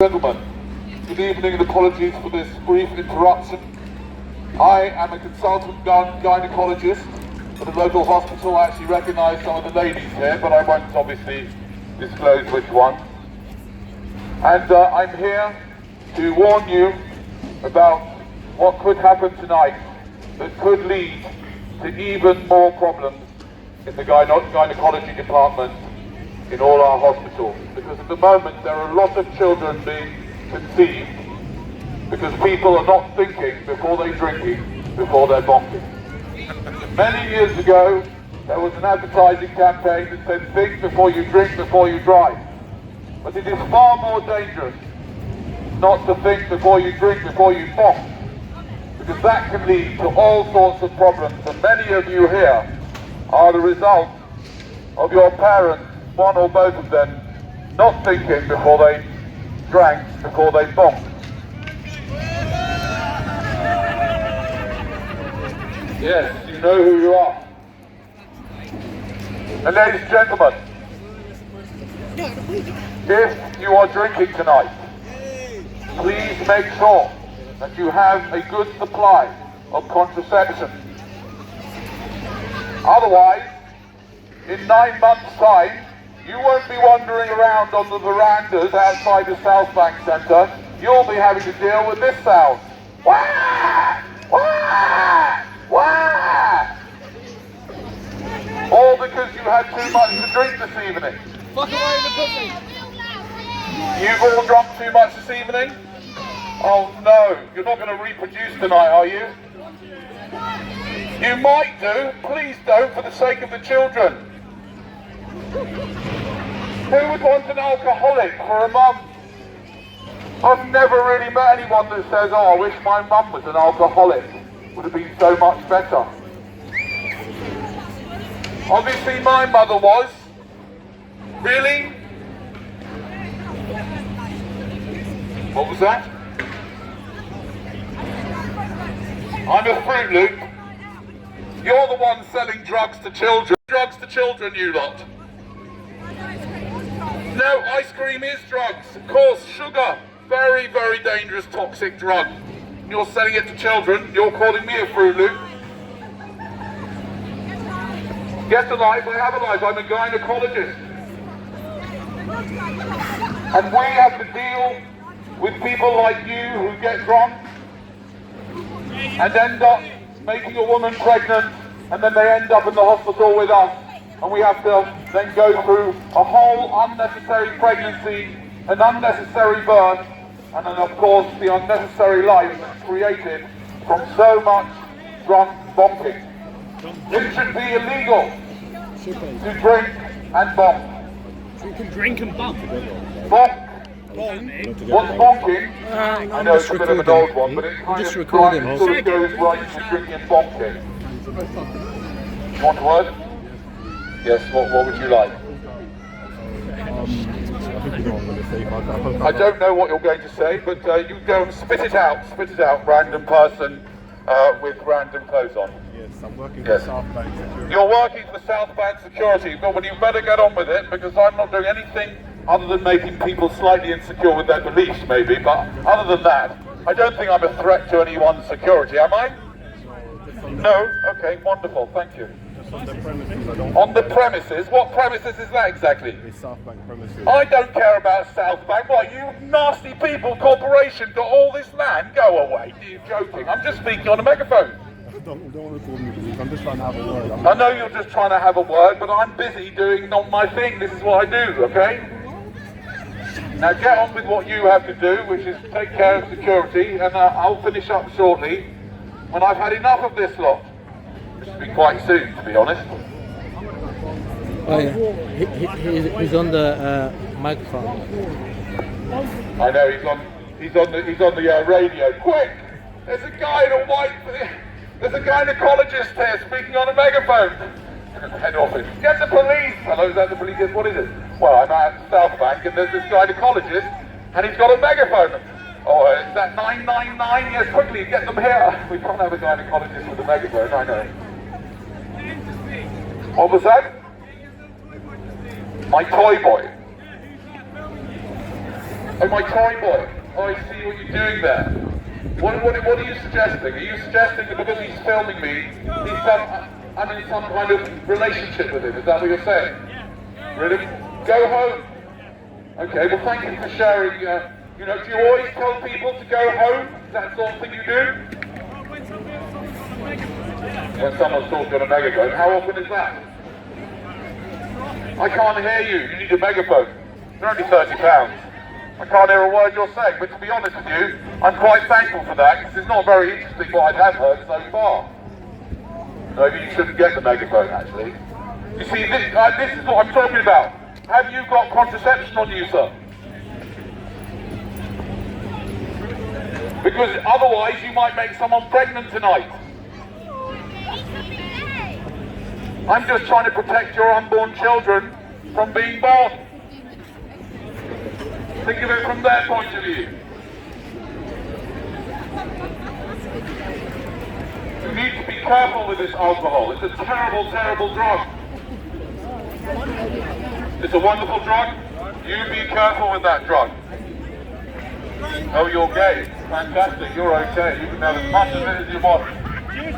Gentlemen, good evening and apologies for this brief interruption. I am a consultant gynecologist at a local hospital. I actually recognise some of the ladies here, but I won't obviously disclose which one. And I'm here to warn you about what could happen tonight that could lead to even more problems in the gynecology department in all our hospitals. Because at the moment there are a lot of children being conceived because people are not thinking before they're drinking, before they're bonking. Many years ago there was an advertising campaign that said think before you drink, before you drive. But it is far more dangerous not to think before you drink, before you bonk, because that can lead to all sorts of problems, and many of you here are the result of your parents, one or both of them, not thinking before they drank, before they bonked. Yes, you know who you are. And ladies and gentlemen, if you are drinking tonight, please make sure that you have a good supply of contraception. Otherwise, in 9 months' time, you won't be wandering around on the verandas outside the South Bank Centre. You'll be having to deal with this sound. Wah! Wah! Wah! All because you had too much to drink this evening. Fuck away the pussy! You've all drunk too much this evening? Oh no, you're not going to reproduce tonight, are you? You might do. Please don't, for the sake of the children. Who would want an alcoholic for a mum? I've never really met anyone that says, oh, I wish my mum was an alcoholic. Would have been so much better. Obviously my mother was. Really? What was that? I'm a Fruit Loop. You're the one selling drugs to children. Drugs to children, you lot. No, ice cream is drugs. Of course, sugar. Very, very dangerous, toxic drug. You're selling it to children. You're calling me a Fruit Loop. Get a life, I have a life. I'm a gynecologist. And we have to deal with people like you who get drunk and end up making a woman pregnant, and then they end up in the hospital with us, and we have to then go through a whole unnecessary pregnancy, an unnecessary birth, and then of course the unnecessary life created from so much drunk bonking. It should be illegal to drink and bonk. You can drink and bump. Bonk. What's bonking? I know it's a bit of an old one, but it kind of sort of goes right to drinking and bonking. You want a word? Yes, what would you like? I don't know what you're going to say, but you go and spit it out, random person with random clothes on. Yes, I'm working for South Bank Security. You're working for South Bank Security, but well, you better get on with it, because I'm not doing anything other than making people slightly insecure with their beliefs, maybe, but other than that, I don't think I'm a threat to anyone's security, am I? No? Okay, wonderful, thank you. Just on the premises, I don't... On the premises? What premises is that exactly? It's South Bank premises. I don't care about South Bank. What, you nasty people, corporation, got all this land? Go away, you're joking. I'm just speaking on a megaphone. Don't record me, please. I'm just trying to have a word. I know you're just trying to have a word, but I'm busy doing not my thing. This is what I do, okay? Now get on with what you have to do, which is take care of security, and I'll finish up shortly when I've had enough of this lot. Which will be quite soon, to be honest. Oh yeah, he's on the microphone. I know he's on the radio. Quick! There's a guy in a white. There's a gynecologist here speaking on a megaphone. Head office. Get the police! Hello, is that the police? What is it? Well, I'm at South Bank and there's this gynecologist and he's got a megaphone. Oh, is that 999? Yes, quickly, get them here. We can't have a gynecologist with a megaphone, I know. What was that? My toy boy. Oh, my toy boy. Oh, I see what you're doing there. What are you suggesting? Are you suggesting that because he's filming me, I'm in some kind of relationship with him? Is that what you're saying? Really? Go home. Okay, well thank you for sharing. You know, do you always tell people to go home? Is that the sort of thing you do? When someone's talking on a megaphone. How often is that? I can't hear you. You need a megaphone. They're only £30. I can't hear a word you're saying, but to be honest with you, I'm quite thankful for that, because it's not very interesting what I have heard so far. Maybe you shouldn't get the megaphone, actually. You see, this is what I'm talking about. Have you got contraception on you, sir? Because otherwise you might make someone pregnant tonight. I'm just trying to protect your unborn children from being born. Think of it from their point of view. You need to be careful with this alcohol. It's a terrible, terrible drug. It's a wonderful drug. You be careful with that drug. Oh, you're gay. Fantastic. You're okay. You can have as much of it as you want.